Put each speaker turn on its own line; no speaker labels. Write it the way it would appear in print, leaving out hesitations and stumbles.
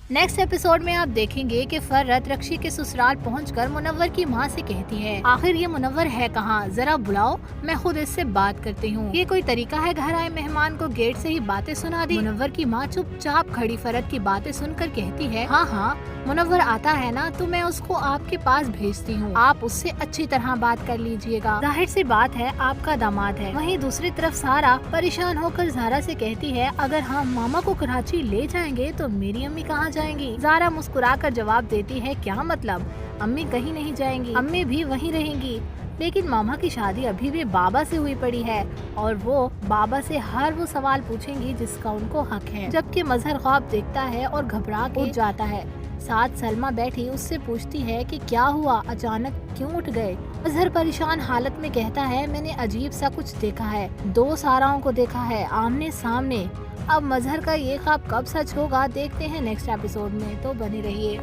Next episode में आप देखेंगे कि फर्रत रक्षी के ससुराल पहुंचकर मुनव्वर की मां से कहती है, आखिर ये मुनव्वर है कहाँ, जरा बुलाओ, मैं खुद इससे बात करती हूँ। ये कोई तरीका है घर आए मेहमान को गेट से ही बातें सुना दी। मुनव्वर की मां चुपचाप खड़ी फर्रत की बातें सुनकर कहती है, हाँ हाँ मुनव्वर आता है ना तो मैं उसको आपके पास भेजती हूँ, आप उससे अच्छी तरह बात कर लीजिएगा, जाहिर सी बात है आपका दामाद है। वहीं दूसरी तरफ सारा परेशान होकर ज़ारा से कहती है, अगर हम मामा को कराची ले जाएंगे तो मेरी अम्मी कहाँ जाएंगी। ज़ारा मुस्कुराकर जवाब देती है, क्या मतलब, अम्मी कहीं नहीं जाएंगी, अम्मी भी वहीं रहेंगी, लेकिन मामा की शादी अभी भी बाबा से हुई पड़ी है और वो बाबा से हर वो सवाल पूछेंगी जिसका उनको हक है। जबकि मजहर ख्वाब देखता है और घबरा के उठ जाता है। साथ सलमा बैठी उससे पूछती है कि क्या हुआ, अचानक क्यों उठ गए। मजहर परेशान हालत में कहता है, मैंने अजीब सा कुछ देखा है, 2 साराओं को देखा है आमने सामने। अब मजहर का ये ख्वाब कब सच होगा देखते हैं नेक्स्ट एपिसोड में, तो बने रहिए।